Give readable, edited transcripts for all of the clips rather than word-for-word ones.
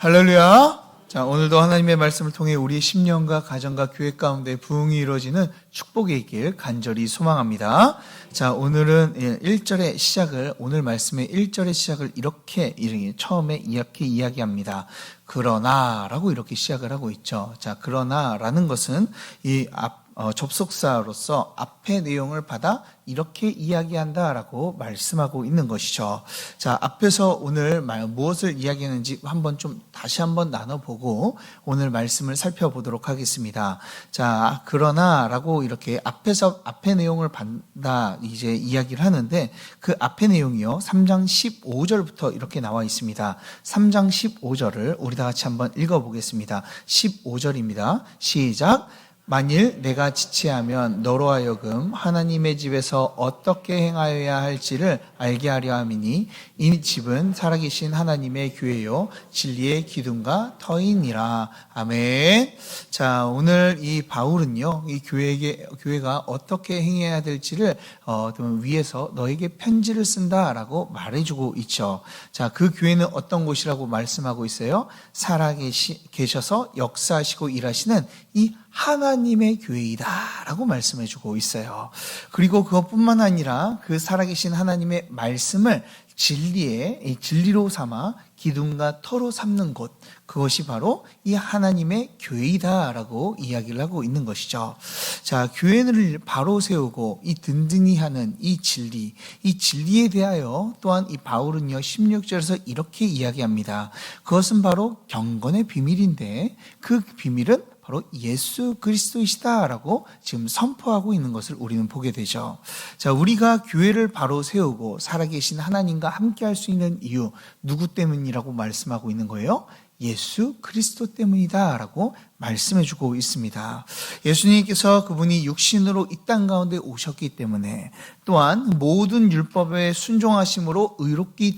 할렐루야. 자, 오늘도 하나님의 말씀을 통해 우리의 심령과 가정과 교회 가운데 부흥이 이루어지는 축복의 있길 간절히 소망합니다. 자, 오늘은 1절의 시작을, 오늘 말씀의 1절의 시작을 이렇게 처음에 이렇게 이야기합니다. 그러나라고 이렇게 시작을 하고 있죠. 자, 그러나라는 것은 이 접속사로서 앞의 내용을 받아 이렇게 이야기한다라고 말씀하고 있는 것이죠. 자, 앞에서 오늘 무엇을 이야기하는지 다시 한번 나눠보고 오늘 말씀을 살펴보도록 하겠습니다. 자, 그러나라고 이렇게 앞의 내용을 받아 이제 이야기를 하는데 그 앞의 내용이요. 3장 15절부터 이렇게 나와 있습니다. 3장 15절을 우리 다 같이 한번 읽어보겠습니다. 15절입니다. 시작. 만일 내가 지체하면 너로 하여금 하나님의 집에서 어떻게 행하여야 할지를 알게 하려 함이니 이 집은 살아계신 하나님의 교회요 진리의 기둥과 터이니라. 아멘. 자, 오늘 이 바울은요, 이 교회가 어떻게 행해야 될지를 위에서 너에게 편지를 쓴다라고 말해주고 있죠. 자, 그 교회는 어떤 곳이라고 말씀하고 있어요? 살아계셔서 역사하시고 일하시는 이 하나님의 교회이다라고 말씀해주고 있어요. 그리고 그것뿐만 아니라 그 살아계신 하나님의 말씀을 진리로 삼아 기둥과 터로 삼는 곳, 그것이 바로 이 하나님의 교회이다라고 이야기를 하고 있는 것이죠. 자, 교회를 바로 세우고 이 든든히 하는 이 진리에 대하여 또한 이 바울은요 16절에서 이렇게 이야기합니다. 그것은 바로 경건의 비밀인데 그 비밀은 바로 예수 그리스도이시다라고 지금 선포하고 있는 것을 우리는 보게 되죠. 자, 우리가 교회를 바로 세우고 살아계신 하나님과 함께 할 수 있는 이유, 누구 때문이라고 말씀하고 있는 거예요? 예수 그리스도 때문이다라고 말씀해주고 있습니다. 예수님께서 그분이 육신으로 이 땅 가운데 오셨기 때문에 또한 모든 율법에 순종하심으로 의롭게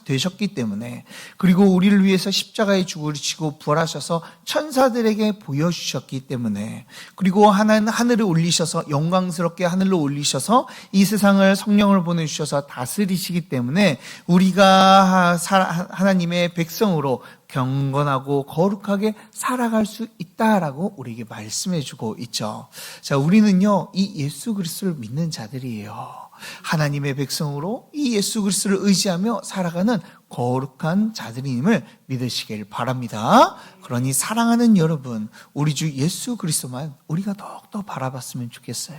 되셨기 때문에 그리고 우리를 위해서 십자가에 죽으시고 부활하셔서 천사들에게 보여주셨기 때문에 그리고 하늘을 올리셔서 영광스럽게 하늘로 올리셔서 이 세상을 성령을 보내주셔서 다스리시기 때문에 우리가 하나님의 백성으로 경건하고 거룩하게 살아갈 수 있다라고 우리에게 말씀해주고 있죠. 자, 우리는요 이 예수 그리스도를 믿는 자들이에요. 하나님의 백성으로 이 예수 그리스도를 의지하며 살아가는 거룩한 자들임을 믿으시길 바랍니다. 그러니 사랑하는 여러분, 우리 주 예수 그리스도만 우리가 더욱더 바라봤으면 좋겠어요.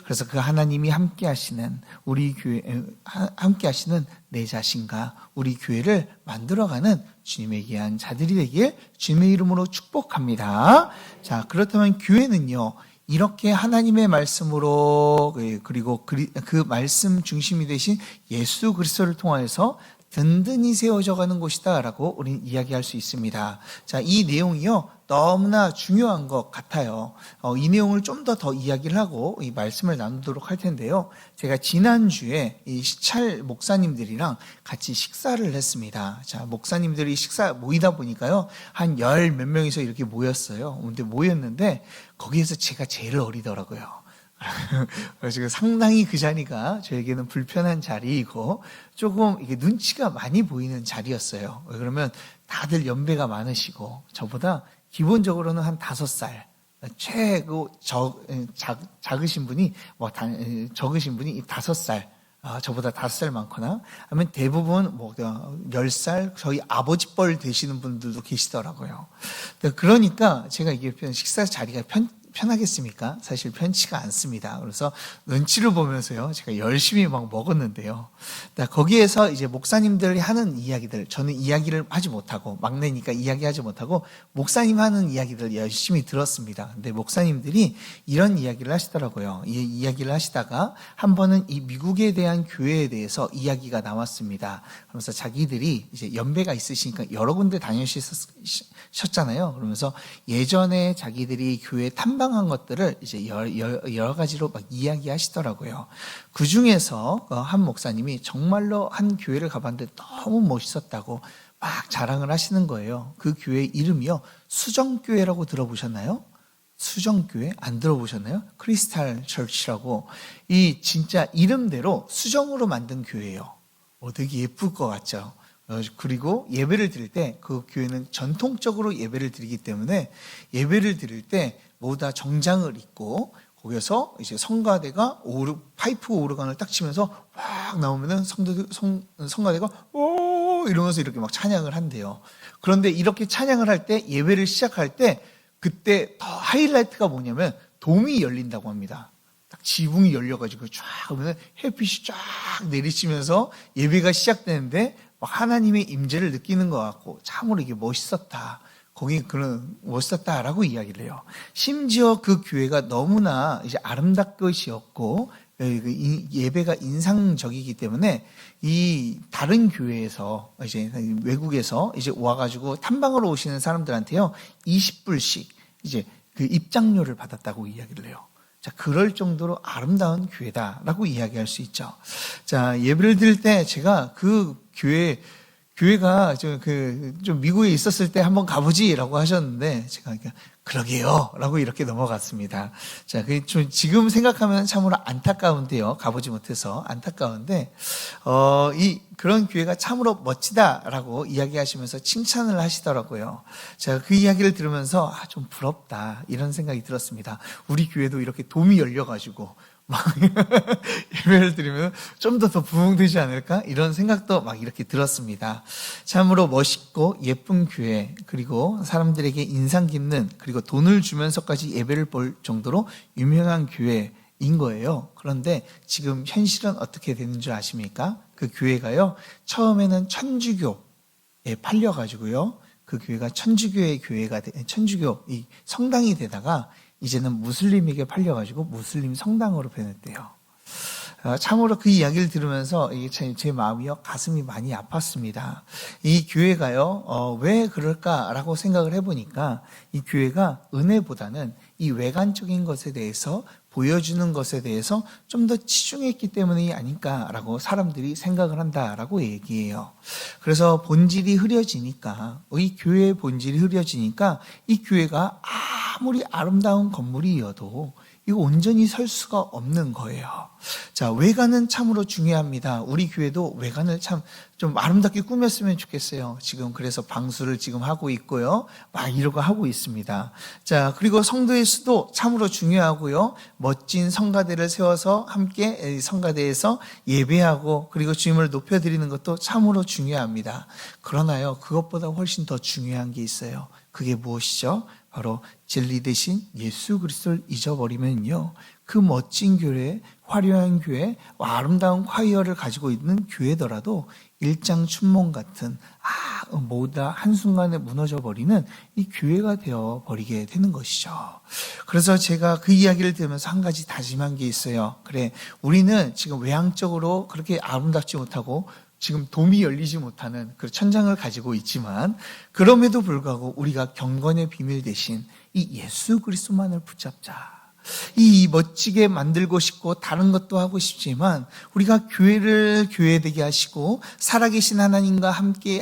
그래서 그 하나님이 함께 하시는 우리 교회, 함께 하시는 내 자신과 우리 교회를 만들어가는 주님의 귀한 자들이 되길 주님의 이름으로 축복합니다. 자, 그렇다면 교회는요 이렇게 하나님의 말씀으로 그리고 그 말씀 중심이 되신 예수 그리스도를 통하여서 든든히 세워져 가는 곳이다 라고 우리는 이야기할 수 있습니다. 자, 이 내용이요 너무나 중요한 것 같아요. 이 내용을 좀 더 이야기를 하고 이 말씀을 나누도록 할 텐데요. 제가 지난주에 이 시찰 목사님들이랑 같이 식사를 했습니다. 자, 목사님들이 식사 모이다 보니까요 한 열 몇 명이서 이렇게 모였어요. 근데 모였는데 거기에서 제가 제일 어리더라고요. 그래서 상당히 그 자리가 저에게는 불편한 자리이고 조금 이게 눈치가 많이 보이는 자리였어요. 그러면 다들 연배가 많으시고 저보다 기본적으로는 한 5살 최고 작으신 분이 적으신 분이 5살 저보다 5살 많거나 하면 대부분 10살 저희 아버지 뻘 되시는 분들도 계시더라고요. 그러니까 제가 이게 식사 자리가 편하겠습니까? 사실 편치가 않습니다. 그래서 눈치를 보면서요, 제가 열심히 막 먹었는데요. 거기에서 이제 목사님들이 하는 이야기들, 저는 이야기를 하지 못하고, 막내니까 이야기하지 못하고, 목사님 하는 이야기들 열심히 들었습니다. 근데 목사님들이 이런 이야기를 하시더라고요. 이 이야기를 하시다가 한 번은 이 미국에 대한 교회에 대해서 이야기가 나왔습니다. 그러면서 자기들이 이제 연배가 있으시니까 여러 군데 다니셨잖아요. 그러면서 예전에 자기들이 교회 탐방한 것들을 이제 여러 가지로 막 이야기하시더라고요. 그 중에서 한 목사님이 정말로 한 교회를 가봤는데 너무 멋있었다고 막 자랑을 하시는 거예요. 그 교회 이름이요 수정교회라고 들어보셨나요? 수정교회 안 들어보셨나요? 크리스탈 처치라고 이 진짜 이름대로 수정으로 만든 교회예요. 되게 예쁠 것 같죠? 그리고 예배를 드릴 때 그 교회는 전통적으로 예배를 드리기 때문에 예배를 드릴 때 모두 다 정장을 입고 거기서 이제 성가대가 파이프 오르간을 딱 치면서 확 나오면은 성가대가 오 이러면서 이렇게 막 찬양을 한대요. 그런데 이렇게 찬양을 할 때 예배를 시작할 때 그때 더 하이라이트가 뭐냐면 돔이 열린다고 합니다. 딱 지붕이 열려가지고 쫙 그러면 햇빛이 쫙 내리치면서 예배가 시작되는데 막 하나님의 임재를 느끼는 것 같고 참으로 이게 멋있었다. 거기 그런 멋있었다라고 이야기를 해요. 심지어 그 교회가 너무나 이제 아름답것이었고 예배가 인상적이기 때문에 이 다른 교회에서 이제 외국에서 이제 와가지고 탐방으로 오시는 사람들한테요 20불씩 이제 그 입장료를 받았다고 이야기를 해요. 자, 그럴 정도로 아름다운 교회다라고 이야기할 수 있죠. 자, 예배를 드릴 때 제가 그 교회가 좀 미국에 있었을 때 한번 가보지라고 하셨는데 제가 그러게요 라고 이렇게 넘어갔습니다. 자, 지금 생각하면 참으로 안타까운데요. 가보지 못해서 안타까운데 그런 교회가 참으로 멋지다라고 이야기하시면서 칭찬을 하시더라고요. 제가 그 이야기를 들으면서 좀 부럽다 이런 생각이 들었습니다. 우리 교회도 이렇게 돔이 열려가지고 막 예배를 드리면 좀 더 부흥되지 않을까? 이런 생각도 막 이렇게 들었습니다. 참으로 멋있고 예쁜 교회, 그리고 사람들에게 인상 깊는, 그리고 돈을 주면서까지 예배를 볼 정도로 유명한 교회인 거예요. 그런데 지금 현실은 어떻게 되는 줄 아십니까? 그 교회가요, 처음에는 천주교에 팔려가지고요, 그 교회가 천주교의 천주교 이 성당이 되다가 이제는 무슬림에게 팔려가지고 무슬림 성당으로 변했대요. 참으로 그 이야기를 들으면서 제 마음이요 가슴이 많이 아팠습니다. 이 교회가요 왜 그럴까라고 생각을 해보니까 이 교회가 은혜보다는 이 외관적인 것에 대해서 보여주는 것에 대해서 좀 더 치중했기 때문이 아닐까라고 사람들이 생각을 한다라고 얘기해요. 그래서 본질이 흐려지니까 이 교회의 본질이 흐려지니까 이 교회가 아무리 아름다운 건물이어도 이거 온전히 설 수가 없는 거예요. 자, 외관은 참으로 중요합니다. 우리 교회도 외관을 참 좀 아름답게 꾸몄으면 좋겠어요. 지금 그래서 방수를 지금 하고 있고요. 막 이러고 하고 있습니다. 자, 그리고 성도의 수도 참으로 중요하고요. 멋진 성가대를 세워서 함께 성가대에서 예배하고 그리고 주님을 높여드리는 것도 참으로 중요합니다. 그러나요, 그것보다 훨씬 더 중요한 게 있어요. 그게 무엇이죠? 바로 진리 대신 예수 그리스도를 잊어버리면요, 그 멋진 교회, 화려한 교회, 아름다운 콰이어를 가지고 있는 교회더라도 일장춘몽 같은 모두 다 한순간에 무너져버리는 이 교회가 되어버리게 되는 것이죠. 그래서 제가 그 이야기를 들으면서 한 가지 다짐한 게 있어요. 그래, 우리는 지금 외향적으로 그렇게 아름답지 못하고 지금 돔이 열리지 못하는 그 천장을 가지고 있지만 그럼에도 불구하고 우리가 경건의 비밀 대신 이 예수 그리스도만을 붙잡자. 이 멋지게 만들고 싶고 다른 것도 하고 싶지만 우리가 교회를 교회되게 하시고 살아계신 하나님과 함께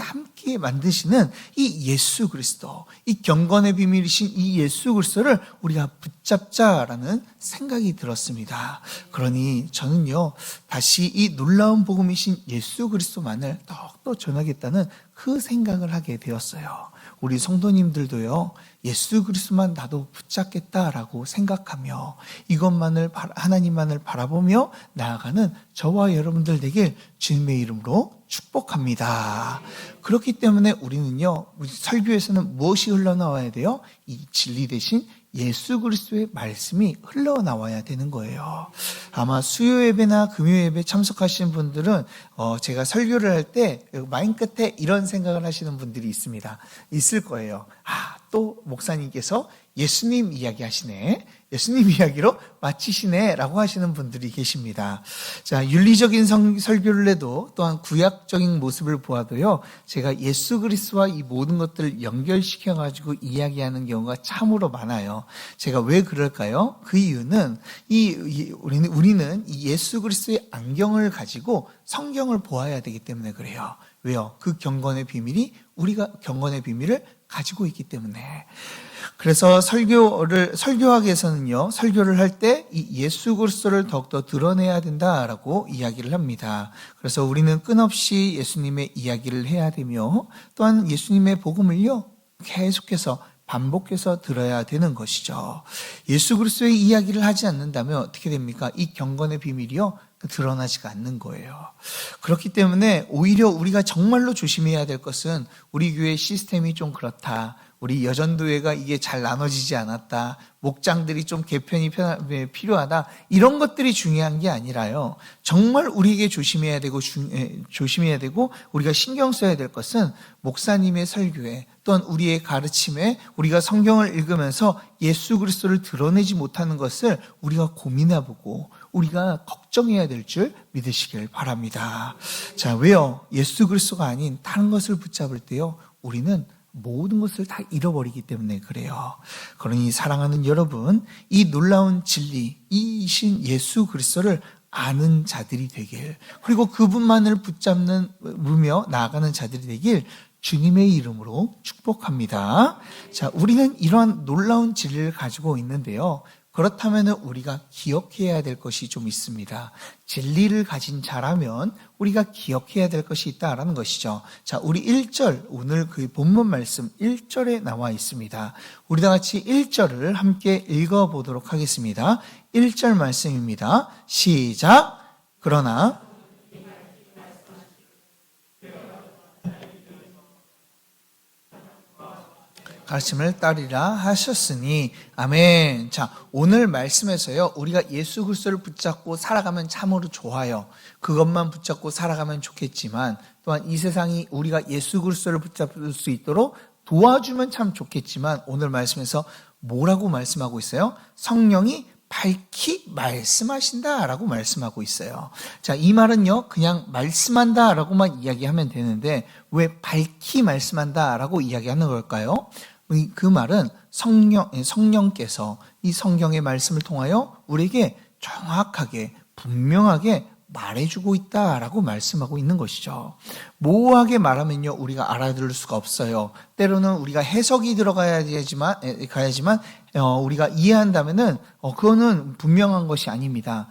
만드시는 이 예수 그리스도, 이 경건의 비밀이신 이 예수 그리스도를 우리가 붙잡자라는 생각이 들었습니다. 그러니 저는요, 다시 이 놀라운 복음이신 예수 그리스도만을 더욱더 전하겠다는 그 생각을 하게 되었어요. 우리 성도님들도요, 예수 그리스도만 나도 붙잡겠다라고 생각하며 이것만을 하나님만을 바라보며 나아가는 저와 여러분들 되길 주님의 이름으로 축복합니다. 그렇기 때문에 우리는요, 우리 설교에서는 무엇이 흘러나와야 돼요? 이 진리 대신 예수 그리스도의 말씀이 흘러나와야 되는 거예요. 아마 수요 예배나 금요 예배 참석하시는 분들은 제가 설교를 할 때 마인 끝에 이런 생각을 하시는 분들이 있을 거예요. 또 목사님께서 예수님 이야기 하시네, 예수님 이야기로 마치시네 라고 하시는 분들이 계십니다. 자, 윤리적인 설교를 해도 또한 구약적인 모습을 보아도요, 제가 예수 그리스도와 이 모든 것들을 연결시켜가지고 이야기하는 경우가 참으로 많아요. 제가 왜 그럴까요? 그 이유는 우리는 이 예수 그리스도의 안경을 가지고 성경을 보아야 되기 때문에 그래요. 왜요? 그 경건의 비밀이 우리가 경건의 비밀을 가지고 있기 때문에. 그래서 설교학에서는요, 설교를 할 때 이 예수 그리스도를 더욱더 드러내야 된다라고 이야기를 합니다. 그래서 우리는 끊없이 예수님의 이야기를 해야 되며, 또한 예수님의 복음을요, 계속해서 반복해서 들어야 되는 것이죠. 예수 그리스도의 이야기를 하지 않는다면 어떻게 됩니까? 이 경건의 비밀이요, 드러나지가 않는 거예요. 그렇기 때문에 오히려 우리가 정말로 조심해야 될 것은 우리 교회 시스템이 좀 그렇다. 우리 여전도회가 이게 잘 나눠지지 않았다. 목장들이 좀 개편이 필요하다. 이런 것들이 중요한 게 아니라요. 정말 우리에게 조심해야 되고 우리가 신경 써야 될 것은 목사님의 설교에 또한 우리의 가르침에 우리가 성경을 읽으면서 예수 그리스도를 드러내지 못하는 것을 우리가 고민해보고 우리가 걱정해야 될 줄 믿으시길 바랍니다. 자, 왜요? 예수 그리스도가 아닌 다른 것을 붙잡을 때요, 우리는 모든 것을 다 잃어버리기 때문에 그래요. 그러니 사랑하는 여러분, 이 놀라운 진리, 이신 예수 그리스도를 아는 자들이 되길, 그리고 그분만을 붙잡으며 나아가는 자들이 되길 주님의 이름으로 축복합니다. 자, 우리는 이러한 놀라운 진리를 가지고 있는데요, 그렇다면 우리가 기억해야 될 것이 좀 있습니다. 진리를 가진 자라면 우리가 기억해야 될 것이 있다라는 것이죠. 자, 우리 1절, 오늘 그 본문 말씀 1절에 나와 있습니다. 우리 다 같이 1절을 함께 읽어보도록 하겠습니다. 1절 말씀입니다. 시작. 그러나 가르침을 따르라 하셨으니. 아멘. 자, 오늘 말씀에서요, 우리가 예수 그리스도를 붙잡고 살아가면 참으로 좋아요. 그것만 붙잡고 살아가면 좋겠지만, 또한 이 세상이 우리가 예수 그리스도를 붙잡을 수 있도록 도와주면 참 좋겠지만, 오늘 말씀에서 뭐라고 말씀하고 있어요? 성령이 밝히 말씀하신다라고 말씀하고 있어요. 자, 이 말은요, 그냥 말씀한다라고만 이야기하면 되는데 왜 밝히 말씀한다라고 이야기하는 걸까요? 그 말은 성령께서 이 성경의 말씀을 통하여 우리에게 정확하게 분명하게 말해주고 있다라고 말씀하고 있는 것이죠. 모호하게 말하면요, 우리가 알아들을 수가 없어요. 때로는 우리가 해석이 가야지만 우리가 이해한다면은 그거는 분명한 것이 아닙니다.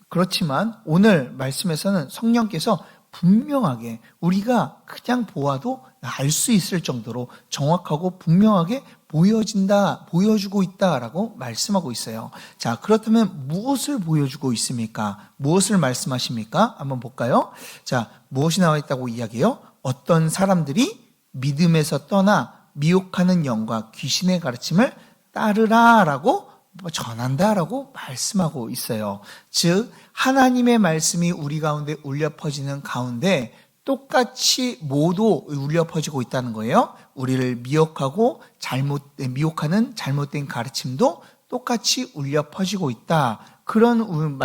그렇지만 오늘 말씀에서는 성령께서 분명하게 우리가 그냥 보아도 알 수 있을 정도로 정확하고 분명하게 보여주고 있다라고 말씀하고 있어요. 자, 그렇다면 무엇을 보여주고 있습니까? 무엇을 말씀하십니까? 한번 볼까요? 자, 무엇이 나와 있다고 이야기해요? 어떤 사람들이 믿음에서 떠나 미혹하는 영과 귀신의 가르침을 따르라라고 전한다라고 말씀하고 있어요. 즉, 하나님의 말씀이 우리 가운데 울려 퍼지는 가운데 똑같이 모두 울려 퍼지고 있다는 거예요. 우리를 미혹하는 잘못된 가르침도 똑같이 울려 퍼지고 있다. 그런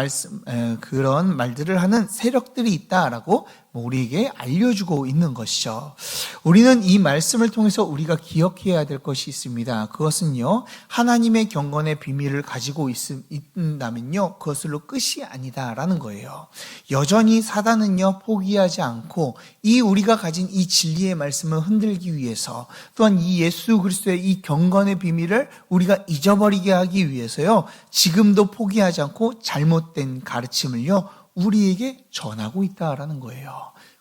말들을 하는 세력들이 있다라고 우리에게 알려주고 있는 것이죠. 우리는 이 말씀을 통해서 우리가 기억해야 될 것이 있습니다. 그것은요, 하나님의 경건의 비밀을 가지고 있다면요, 그것으로 끝이 아니다라는 거예요. 여전히 사단은요, 포기하지 않고 우리가 가진 이 진리의 말씀을 흔들기 위해서, 또한 이 예수 그리스도의 이 경건의 비밀을 우리가 잊어버리게 하기 위해서요, 지금도 포기하지 않고 잘못된 가르침을요, 우리에게 전하고 있다라는 거예요.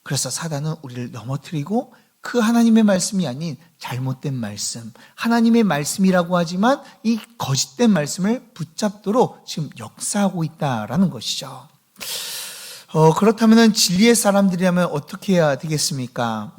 그래서 사단은 우리를 넘어뜨리고 그 하나님의 말씀이 아닌 잘못된 말씀, 하나님의 말씀이라고 하지만 이 거짓된 말씀을 붙잡도록 지금 역사하고 있다라는 것이죠. 그렇다면 진리의 사람들이라면 어떻게 해야 되겠습니까?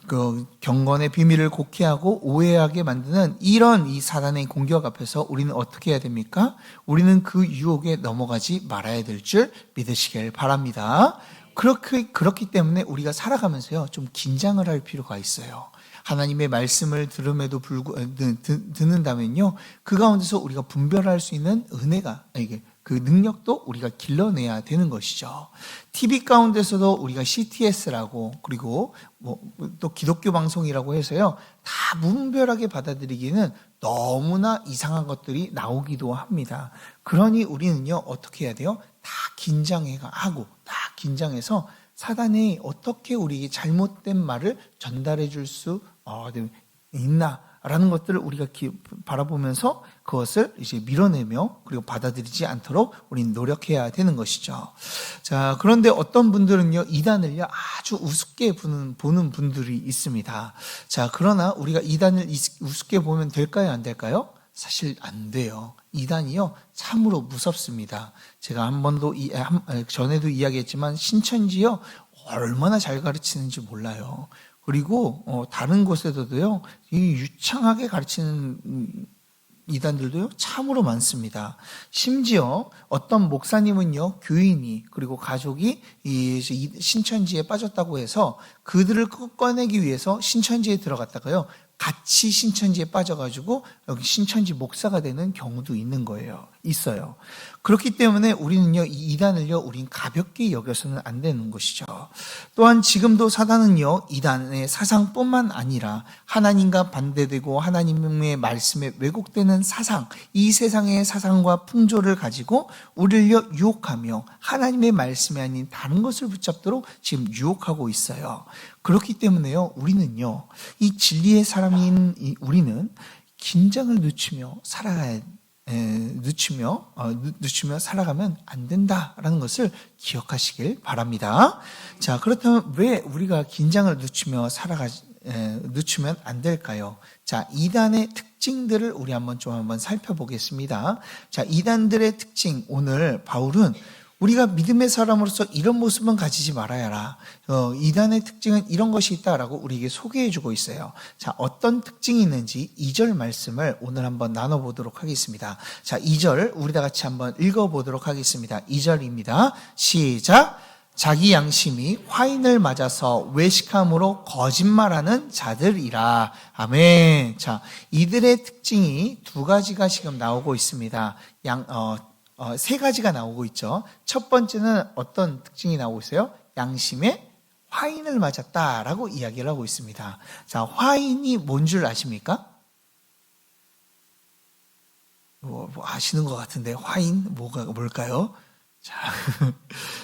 그 경건의 비밀을 곡해하고 오해하게 만드는 이 사단의 공격 앞에서 우리는 어떻게 해야 됩니까? 우리는 그 유혹에 넘어가지 말아야 될 줄 믿으시길 바랍니다. 그렇기 때문에 우리가 살아가면서요, 좀 긴장을 할 필요가 있어요. 하나님의 말씀을 듣는다면요, 그 가운데서 우리가 분별할 수 있는 그 능력도 우리가 길러내야 되는 것이죠. TV 가운데서도 우리가 CTS라고, 그리고 또 기독교 방송이라고 해서요, 다 무분별하게 받아들이기는 너무나 이상한 것들이 나오기도 합니다. 그러니 우리는요, 어떻게 해야 돼요? 다 긴장해서 사단이 어떻게 우리에게 잘못된 말을 전달해 줄 수 있나라는 것들을 우리가 바라보면서 그것을 이제 밀어내며 그리고 받아들이지 않도록 우리는 노력해야 되는 것이죠. 자, 그런데 어떤 분들은요, 이단을요, 아주 우습게 보는 분들이 있습니다. 자, 그러나 우리가 이단을 우습게 보면 될까요, 안 될까요? 사실 안 돼요. 이단이요, 참으로 무섭습니다. 제가 한 번도 전에도 이야기했지만 신천지요, 얼마나 잘 가르치는지 몰라요. 그리고 다른 곳에서도요, 이 유창하게 가르치는 이단들도요, 참으로 많습니다. 심지어 어떤 목사님은요, 교인이 그리고 가족이 이 신천지에 빠졌다고 해서 그들을 꺼내기 위해서 신천지에 들어갔다가요, 같이 신천지에 빠져가지고 여기 신천지 목사가 되는 경우도 있어요. 그렇기 때문에 우리는요, 이 이단을요, 우린 가볍게 여겨서는 안 되는 것이죠. 또한 지금도 사단은요, 이단의 사상뿐만 아니라 하나님과 반대되고 하나님의 말씀에 왜곡되는 사상, 이 세상의 사상과 풍조를 가지고 우리를 유혹하며 하나님의 말씀이 아닌 다른 것을 붙잡도록 지금 유혹하고 있어요. 그렇기 때문에요, 우리는요, 이 진리의 사람인 우리는 긴장을 늦추며 살아가면 안 된다라는 것을 기억하시길 바랍니다. 자, 그렇다면 왜 우리가 긴장을 늦추면 안 될까요? 자, 이단의 특징들을 우리 한번 살펴보겠습니다. 자, 이단들의 특징, 오늘 바울은 우리가 믿음의 사람으로서 이런 모습은 가지지 말아야라. 이단의 특징은 이런 것이 있다라고 우리에게 소개해주고 있어요. 자, 어떤 특징이 있는지 2절 말씀을 오늘 한번 나눠보도록 하겠습니다. 자, 2절 우리 다 같이 한번 읽어보도록 하겠습니다. 2절입니다. 시작. 자기 양심이 화인을 맞아서 외식함으로 거짓말하는 자들이라. 아멘. 자, 이들의 특징이 두 가지가 지금 나오고 있습니다. 세 가지가 나오고 있죠. 첫 번째는 어떤 특징이 나오고 있어요? 양심에 화인을 맞았다라고 이야기를 하고 있습니다. 자, 화인이 뭔 줄 아십니까? 뭐 아시는 것 같은데 화인 뭘까요?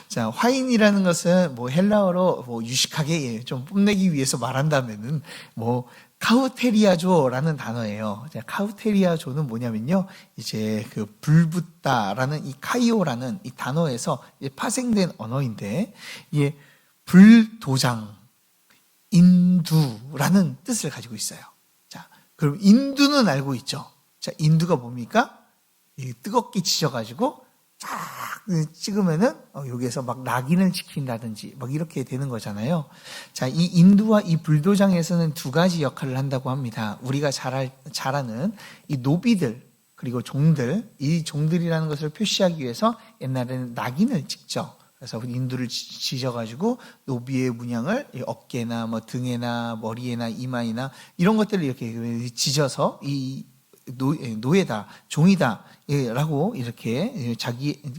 자, 화인이라는 것은 헬라어로 유식하게 좀 뽐내기 위해서 말한다면은 카우테리아조라는 단어예요. 카우테리아조는 뭐냐면요, 이제 그 불붙다라는 이 카이오라는 이 단어에서 파생된 언어인데, 이게 불도장, 인두라는 뜻을 가지고 있어요. 자, 그럼 인두는 알고 있죠. 자, 인두가 뭡니까? 뜨겁게 지져가지고 쫙 찍으면은 여기에서 막 낙인을 찍힌다든지 막 이렇게 되는 거잖아요. 자, 이 인두와 이 불도장에서는 두 가지 역할을 한다고 합니다. 우리가 잘 아는 이 노비들 그리고 종들, 이 종들이라는 것을 표시하기 위해서 옛날에는 낙인을 찍죠. 그래서 인두를 지져가지고 노비의 문양을 어깨나 등에나 머리에나 이마에나 이런 것들을 이렇게 지져서 이 노예다, 종이다, 라고 이렇게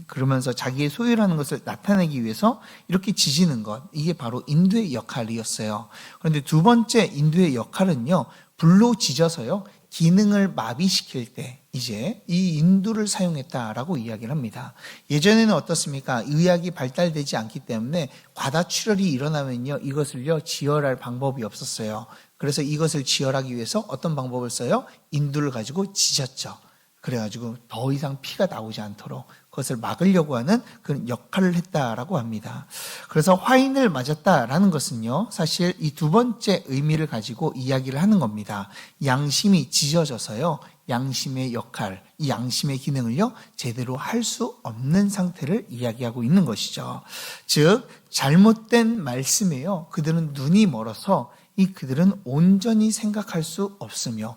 그러면서 자기의 소유라는 것을 나타내기 위해서 이렇게 지지는 것, 이게 바로 인두의 역할이었어요. 그런데 두 번째 인두의 역할은요, 불로 지져서요, 기능을 마비시킬 때 이제 이 인두를 사용했다라고 이야기를 합니다. 예전에는 어떻습니까? 의학이 발달되지 않기 때문에 과다출혈이 일어나면요, 이것을요, 지혈할 방법이 없었어요. 그래서 이것을 지혈하기 위해서 어떤 방법을 써요? 인두를 가지고 지졌죠. 그래가지고 더 이상 피가 나오지 않도록 그것을 막으려고 하는 그런 역할을 했다라고 합니다. 그래서 화인을 맞았다라는 것은요, 사실 이 두 번째 의미를 가지고 이야기를 하는 겁니다. 양심이 지져져서요, 양심의 역할, 이 양심의 기능을요, 제대로 할 수 없는 상태를 이야기하고 있는 것이죠. 즉, 잘못된 말씀에요, 그들은 눈이 멀어서 그들은 온전히 생각할 수 없으며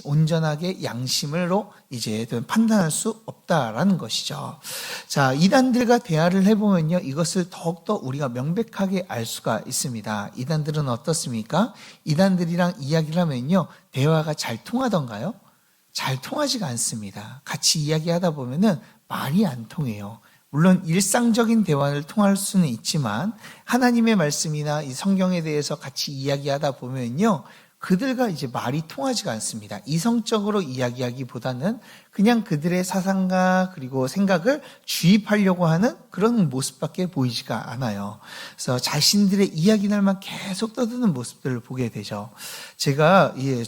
온전하게 양심으로 이제 판단할 수 없다라는 것이죠. 자, 이단들과 대화를 해보면요, 이것을 더욱더 우리가 명백하게 알 수가 있습니다. 이단들은 어떻습니까? 이단들이랑 이야기를 하면요, 대화가 잘 통하던가요? 잘 통하지가 않습니다. 같이 이야기하다 보면은 말이 안 통해요. 물론 일상적인 대화를 통할 수는 있지만 하나님의 말씀이나 이 성경에 대해서 같이 이야기하다 보면요, 그들과 이제 말이 통하지가 않습니다. 이성적으로 이야기하기보다는 그냥 그들의 사상과 그리고 생각을 주입하려고 하는 그런 모습밖에 보이지가 않아요. 그래서 자신들의 이야기날만 계속 떠드는 모습들을 보게 되죠.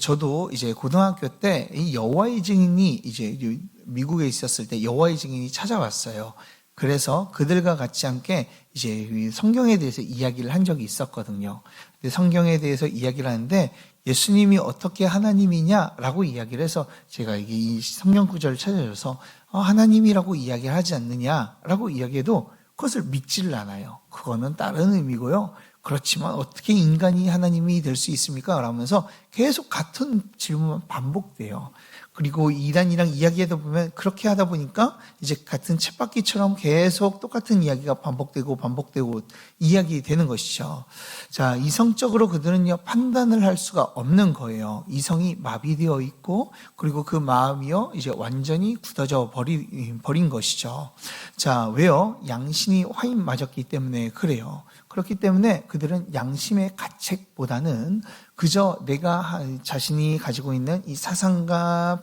저도 이제 고등학교 때 이 여호와의 증인이 이제 미국에 있었을 때 여호와의 증인이 찾아왔어요. 그래서 그들과 같이 함께 이제 성경에 대해서 이야기를 한 적이 있었거든요. 근데 성경에 대해서 이야기를 하는데 예수님이 어떻게 하나님이냐라고 이야기를 해서 제가 이 성경 구절을 찾아줘서 하나님이라고 이야기를 하지 않느냐라고 이야기해도 그것을 믿지를 않아요. 그거는 다른 의미고요. 그렇지만 어떻게 인간이 하나님이 될 수 있습니까? 라면서 계속 같은 질문만 반복돼요. 그리고 이단이랑 이야기하다 보면 그렇게 하다 보니까 이제 같은 쳇바퀴처럼 계속 똑같은 이야기가 반복되고 이야기되는 것이죠. 자, 이성적으로 그들은요, 판단을 할 수가 없는 거예요. 이성이 마비되어 있고, 그리고 그 마음이요, 이제 완전히 굳어져 버린 것이죠. 자, 왜요? 양심이 화인 맞았기 때문에 그래요. 그렇기 때문에 그들은 양심의 가책보다는 그저 내가 자신이 가지고 있는 이 사상과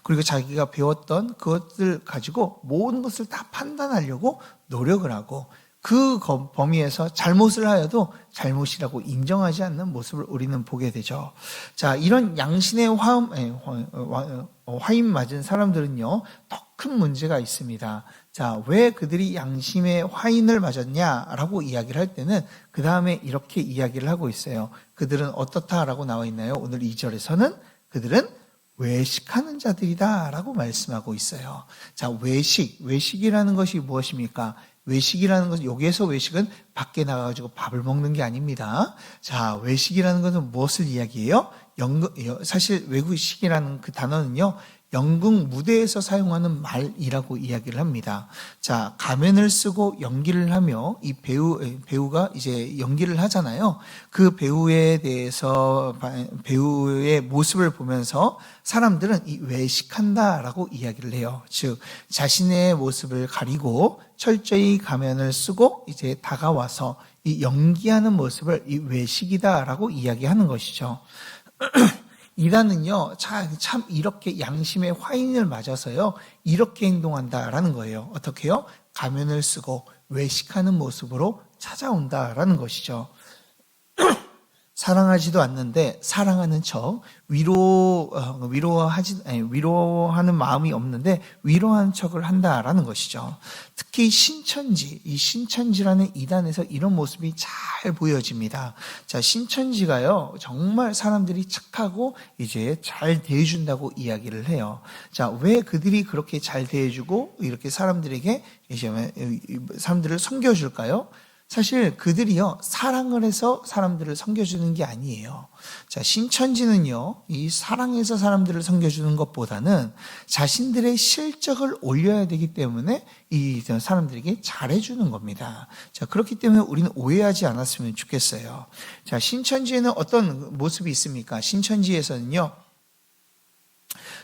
그리고 자기가 배웠던 그것들 가지고 모든 것을 다 판단하려고 노력을 하고 그 범위에서 잘못을 하여도 잘못이라고 인정하지 않는 모습을 우리는 보게 되죠. 자, 이런 양심의 화인 맞은 사람들은요, 더 큰 문제가 있습니다. 자, 왜 그들이 양심의 화인을 맞았냐라고 이야기를 할 때는 그 다음에 이렇게 이야기를 하고 있어요. 그들은 어떻다라고 나와 있나요? 오늘 2절에서는 그들은 외식하는 자들이다라고 말씀하고 있어요. 자, 외식이라는 것이 무엇입니까? 외식이라는 것은, 여기에서 외식은 밖에 나가가지고 밥을 먹는 게 아닙니다. 자, 외식이라는 것은 무엇을 이야기해요? 사실 외국식이라는 그 단어는요, 연극 무대에서 사용하는 말이라고 이야기를 합니다. 자, 가면을 쓰고 연기를 하며 이 배우가 이제 연기를 하잖아요. 그 배우에 대해서 배우의 모습을 보면서 사람들은 이 외식한다라고 이야기를 해요. 즉, 자신의 모습을 가리고 철저히 가면을 쓰고 이제 다가와서 이 연기하는 모습을 이 외식이다라고 이야기하는 것이죠. 이단은요, 참 이렇게 양심의 화인을 맞아서요, 이렇게 행동한다라는 거예요. 어떻게요? 가면을 쓰고 외식하는 모습으로 찾아온다라는 것이죠. 사랑하지도 않는데 사랑하는 척, 위로하는 마음이 없는데 위로하는 척을 한다라는 것이죠. 특히 이 신천지라는 이단에서 이런 모습이 잘 보여집니다. 자, 신천지가요, 정말 사람들이 착하고 이제 잘 대해준다고 이야기를 해요. 자, 왜 그들이 그렇게 잘 대해주고 이렇게 사람들을 섬겨줄까요? 사실 그들이요, 사랑을 해서 사람들을 섬겨주는 게 아니에요. 자, 신천지는요, 이 사랑해서 사람들을 섬겨주는 것보다는 자신들의 실적을 올려야 되기 때문에 이 사람들에게 잘해주는 겁니다. 자, 그렇기 때문에 우리는 오해하지 않았으면 좋겠어요. 자, 신천지에는 어떤 모습이 있습니까? 신천지에서는요,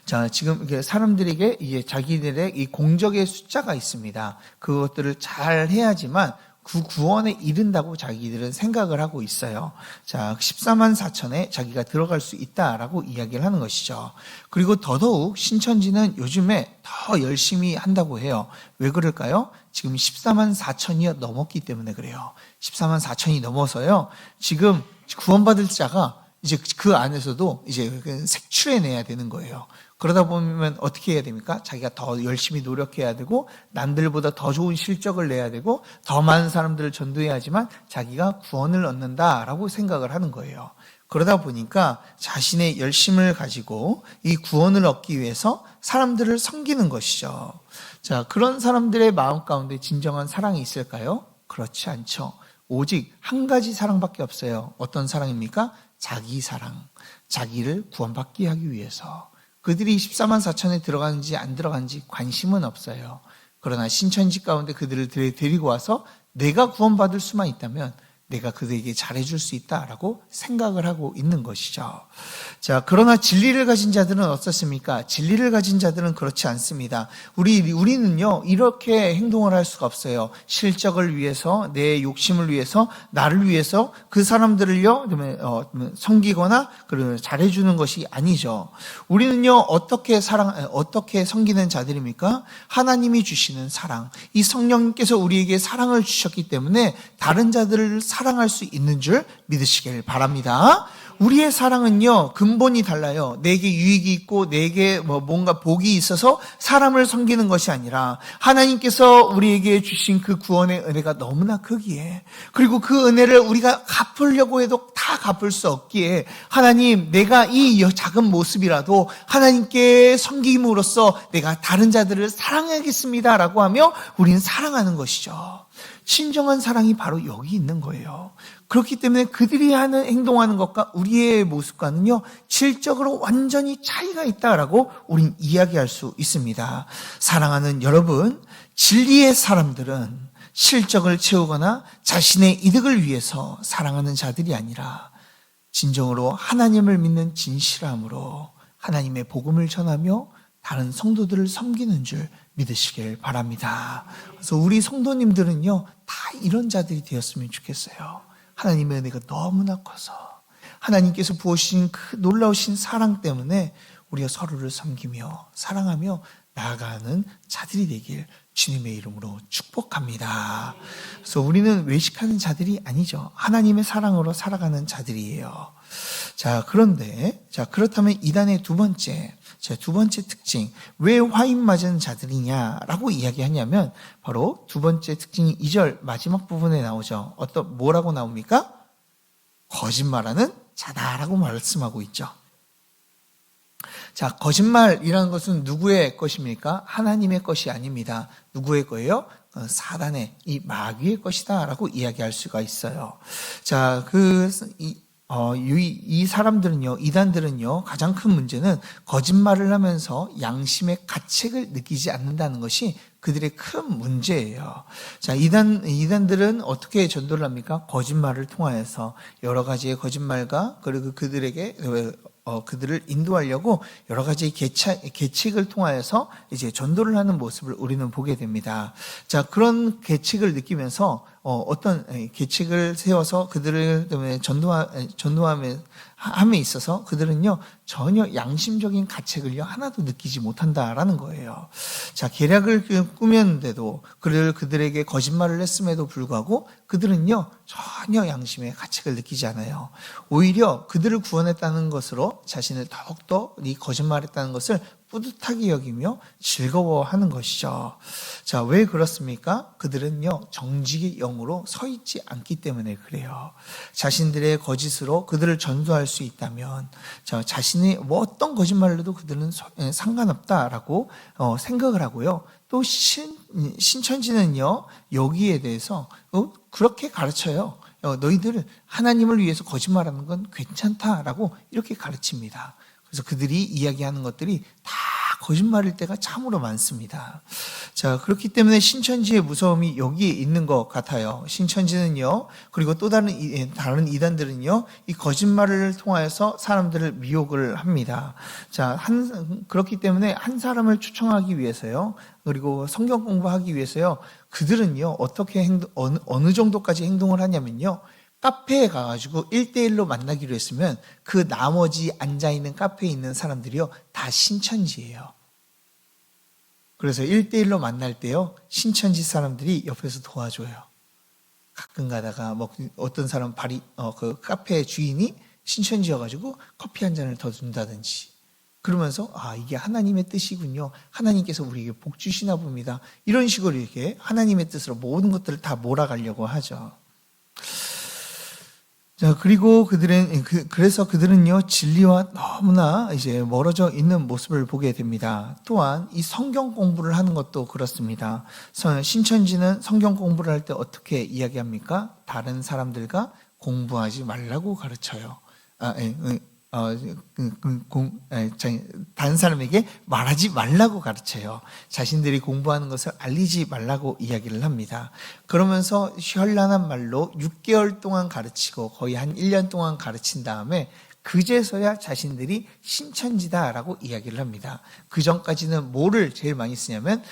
자, 지금 사람들에게 이제 자기들의 이 공적의 숫자가 있습니다. 그것들을 잘 해야지만 그 구원에 이른다고 자기들은 생각을 하고 있어요. 자, 14만 4천에 자기가 들어갈 수 있다라고 이야기를 하는 것이죠. 그리고 더더욱 신천지는 요즘에 더 열심히 한다고 해요. 왜 그럴까요? 지금 14만 4천이 넘었기 때문에 그래요. 14만 4천이 넘어서요, 지금 구원받을 자가 이제 그 안에서도 이제 색출해내야 되는 거예요. 그러다 보면 어떻게 해야 됩니까? 자기가 더 열심히 노력해야 되고 남들보다 더 좋은 실적을 내야 되고 더 많은 사람들을 전도해야지만 자기가 구원을 얻는다라고 생각을 하는 거예요. 그러다 보니까 자신의 열심을 가지고 이 구원을 얻기 위해서 사람들을 섬기는 것이죠. 자, 그런 사람들의 마음 가운데 진정한 사랑이 있을까요? 그렇지 않죠. 오직 한 가지 사랑밖에 없어요. 어떤 사랑입니까? 자기 사랑. 자기를 구원받게 하기 위해서. 그들이 14만 4천에 들어가는지 안 들어가는지 관심은 없어요. 그러나 신천지 가운데 그들을 데리고 와서 내가 구원받을 수만 있다면 내가 그들에게 잘해줄 수 있다라고 생각을 하고 있는 것이죠. 자, 그러나 진리를 가진 자들은 어떻습니까? 진리를 가진 자들은 그렇지 않습니다. 우리는요, 이렇게 행동을 할 수가 없어요. 실적을 위해서, 내 욕심을 위해서, 나를 위해서 그 사람들을요, 섬기거나 잘해주는 것이 아니죠. 우리는요, 어떻게 섬기는 자들입니까? 하나님이 주시는 사랑. 이 성령님께서 우리에게 사랑을 주셨기 때문에 다른 자들을 사랑할 수 있는 줄 믿으시길 바랍니다. 우리의 사랑은요, 근본이 달라요. 내게 유익이 있고 내게 뭔가 복이 있어서 사람을 섬기는 것이 아니라 하나님께서 우리에게 주신 그 구원의 은혜가 너무나 크기에, 그리고 그 은혜를 우리가 갚으려고 해도 다 갚을 수 없기에, 하나님, 내가 이 작은 모습이라도 하나님께 섬김으로써 내가 다른 자들을 사랑하겠습니다 라고 하며 우리는 사랑하는 것이죠. 진정한 사랑이 바로 여기 있는 거예요. 그렇기 때문에 그들이 행동하는 것과 우리의 모습과는요, 질적으로 완전히 차이가 있다라고 우린 이야기할 수 있습니다. 사랑하는 여러분, 진리의 사람들은 실적을 채우거나 자신의 이득을 위해서 사랑하는 자들이 아니라 진정으로 하나님을 믿는 진실함으로 하나님의 복음을 전하며 다른 성도들을 섬기는 줄 믿으시길 바랍니다. 그래서 우리 성도님들은요, 다 이런 자들이 되었으면 좋겠어요. 하나님의 은혜가 너무나 커서 하나님께서 부어주신 그 놀라우신 사랑 때문에 우리가 서로를 섬기며 사랑하며 나아가는 자들이 되길 주님의 이름으로 축복합니다. 그래서 우리는 외식하는 자들이 아니죠. 하나님의 사랑으로 살아가는 자들이에요. 자, 그렇다면 이단의 두 번째 특징, 왜 화인 맞은 자들이냐라고 이야기하냐면, 바로 두 번째 특징이 2절 마지막 부분에 나오죠. 뭐라고 나옵니까? 거짓말하는 자다라고 말씀하고 있죠. 자, 거짓말이라는 것은 누구의 것입니까? 하나님의 것이 아닙니다. 누구의 거예요? 사단의, 이 마귀의 것이다 라고 이야기할 수가 있어요. 자, 이 사람들은요, 이단들은요, 가장 큰 문제는 거짓말을 하면서 양심의 가책을 느끼지 않는다는 것이 그들의 큰 문제예요. 자, 이단들은 어떻게 전도를 합니까? 거짓말을 통하여서 여러 가지의 거짓말과, 그리고 그들을 인도하려고 여러 가지 계책을 통하여서 이제 전도를 하는 모습을 우리는 보게 됩니다. 자, 그런 계책을 느끼면서 어떤 계책을 세워서 그들을 전도함에 있어서 그들은요, 전혀 양심적인 가책을요 하나도 느끼지 못한다라는 거예요. 자, 계략을 꾸몄는데도 그들에게 거짓말을 했음에도 불구하고 그들은요 전혀 양심의 가책을 느끼지 않아요. 오히려 그들을 구원했다는 것으로 자신을 더욱더 이 거짓말했다는 것을 뿌듯하게 여기며 즐거워하는 것이죠. 자, 왜 그렇습니까? 그들은요, 정직의 영으로 서 있지 않기 때문에 그래요. 자신들의 거짓으로 그들을 전도할 수 있다면, 자신이 어떤 거짓말을 해도 그들은 상관없다라고 생각을 하고요. 또 신천지는요, 여기에 대해서 그렇게 가르쳐요. 너희들 하나님을 위해서 거짓말하는 건 괜찮다라고 이렇게 가르칩니다. 그래서 그들이 이야기하는 것들이 다 거짓말일 때가 참으로 많습니다. 자, 그렇기 때문에 신천지의 무서움이 여기에 있는 것 같아요. 신천지는요, 그리고 또 다른 이단들은요, 이 거짓말을 통하여서 사람들을 미혹을 합니다. 자, 그렇기 때문에 한 사람을 초청하기 위해서요, 그리고 성경 공부하기 위해서요, 그들은요, 어느 정도까지 행동을 하냐면요, 카페에 가가지고 1대1로 만나기로 했으면 그 나머지 앉아있는 카페에 있는 사람들이요, 다 신천지예요. 그래서 1대1로 만날 때요, 신천지 사람들이 옆에서 도와줘요. 가끔 가다가 어떤 사람 그 카페 주인이 신천지여가지고 커피 한 잔을 더 준다든지, 그러면서 이게 하나님의 뜻이군요. 하나님께서 우리에게 복 주시나 봅니다. 이런 식으로 이렇게 하나님의 뜻으로 모든 것들을 다 몰아가려고 하죠. 자, 그리고 그래서 그들은요, 진리와 너무나 이제 멀어져 있는 모습을 보게 됩니다. 또한 이 성경 공부를 하는 것도 그렇습니다. 신천지는 성경 공부를 할 때 어떻게 이야기합니까? 다른 사람들과 공부하지 말라고 가르쳐요. 다른 사람에게 말하지 말라고 가르쳐요. 자신들이 공부하는 것을 알리지 말라고 이야기를 합니다. 그러면서 현란한 말로 6개월 동안 가르치고 거의 한 1년 동안 가르친 다음에 그제서야 자신들이 신천지다라고 이야기를 합니다. 그 전까지는 뭐를 제일 많이 쓰냐면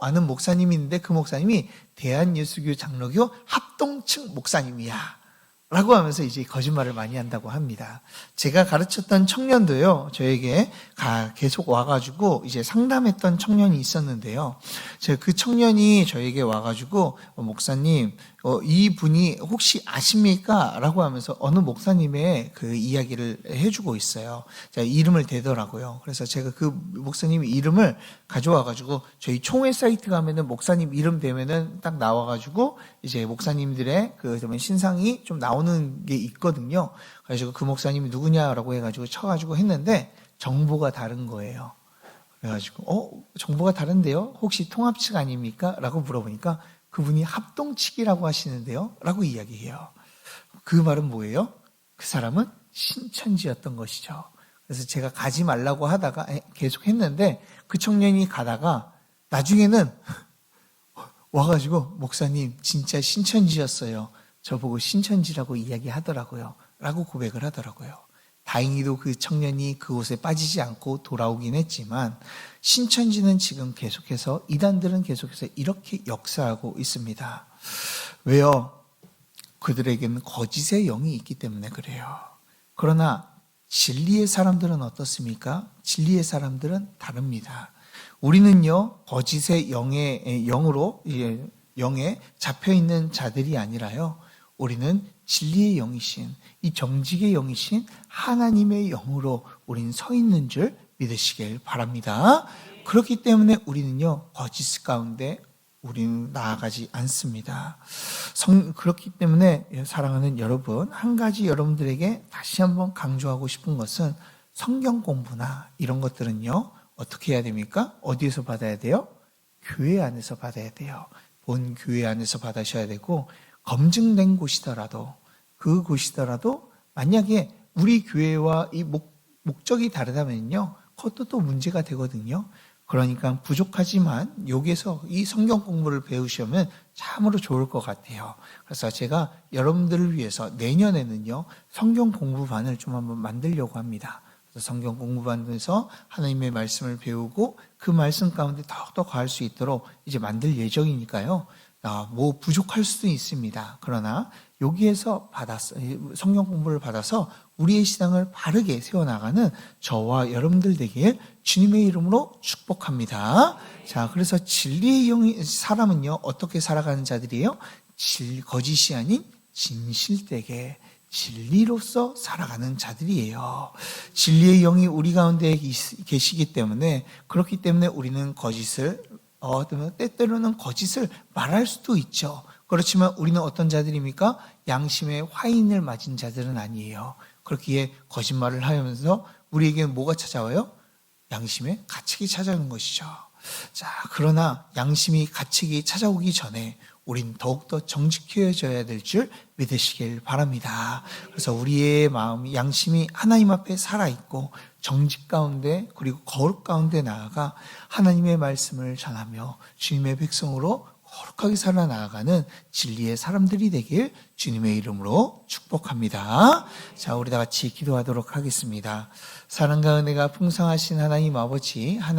아는 목사님이 있는데 그 목사님이 대한예수교 장로교 합동측 목사님이야 라고 하면서 이제 거짓말을 많이 한다고 합니다. 제가 가르쳤던 청년도요, 저에게 계속 와가지고 이제 상담했던 청년이 있었는데요. 제가 그 청년이 저에게 와가지고, 목사님, 이 분이 혹시 아십니까? 라고 하면서 어느 목사님의 그 이야기를 해주고 있어요. 제가 이름을 대더라고요. 그래서 제가 그 목사님 이름을 가져와가지고 저희 총회 사이트 가면은 목사님 이름 되면은 딱 나와가지고 이제 목사님들의 그 신상이 좀 나오는 게 있거든요. 그래서 그 목사님이 누구냐라고 해가지고 쳐가지고 했는데 정보가 다른 거예요. 그래가지고 정보가 다른데요? 혹시 통합측 아닙니까? 라고 물어보니까 그분이 합동측이라고 하시는데요? 라고 이야기해요. 그 말은 뭐예요? 그 사람은 신천지였던 것이죠. 그래서 제가 가지 말라고 하다가 계속 했는데 그 청년이 가다가 나중에는 와가지고 목사님 진짜 신천지였어요. 저보고 신천지라고 이야기하더라고요. 라고 고백을 하더라고요. 다행히도 그 청년이 그곳에 빠지지 않고 돌아오긴 했지만 신천지는 지금 계속해서 이단들은 계속해서 이렇게 역사하고 있습니다. 왜요? 그들에게는 거짓의 영이 있기 때문에 그래요. 그러나 진리의 사람들은 어떻습니까? 진리의 사람들은 다릅니다. 우리는요, 거짓의 영으로, 영에 잡혀있는 자들이 아니라요, 우리는 진리의 영이신, 이 정직의 영이신 하나님의 영으로 우리는 서 있는 줄 믿으시길 바랍니다. 그렇기 때문에 우리는요, 거짓 가운데 우리는 나아가지 않습니다. 그렇기 때문에 사랑하는 여러분, 한 가지 여러분들에게 다시 한번 강조하고 싶은 것은 성경 공부나 이런 것들은요, 어떻게 해야 됩니까? 어디에서 받아야 돼요? 교회 안에서 받아야 돼요. 본 교회 안에서 받으셔야 되고, 검증된 곳이더라도, 그곳이더라도 만약에 우리 교회와 이 목적이 다르다면요, 그것도 또 문제가 되거든요. 그러니까 부족하지만 여기서 이 성경 공부를 배우시면 참으로 좋을 것 같아요. 그래서 제가 여러분들을 위해서 내년에는요, 성경 공부반을 좀 한번 만들려고 합니다. 그래서 성경 공부반에서 하나님의 말씀을 배우고 그 말씀 가운데 더욱더 가할 수 있도록 이제 만들 예정이니까요. 뭐 부족할 수도 있습니다. 그러나 여기에서 성경 공부를 받아서 우리의 신앙을 바르게 세워나가는 저와 여러분들 되길 주님의 이름으로 축복합니다. 자, 그래서 진리의 사람은요, 어떻게 살아가는 자들이에요? 거짓이 아닌 진실되게 진리로서 살아가는 자들이에요. 진리의 영이 우리 가운데 계시기 때문에, 그렇기 때문에 우리는 거짓을 때때로는 거짓을 말할 수도 있죠. 그렇지만 우리는 어떤 자들입니까? 양심의 화인을 맞은 자들은 아니에요. 그렇기에 거짓말을 하면서 우리에게는 뭐가 찾아와요? 양심의 가책이 찾아오는 것이죠. 자, 그러나 양심이 가책이 찾아오기 전에 우린 더욱더 정직해져야 될 줄 믿으시길 바랍니다. 그래서 우리의 마음이, 양심이 하나님 앞에 살아있고 정직 가운데 그리고 거룩 가운데 나아가 하나님의 말씀을 전하며 주님의 백성으로 거룩하게 살아나가는 진리의 사람들이 되길 주님의 이름으로 축복합니다. 자, 우리 다 같이 기도하도록 하겠습니다. 사랑과 은혜가 풍성하신 하나님 아버지, 하나님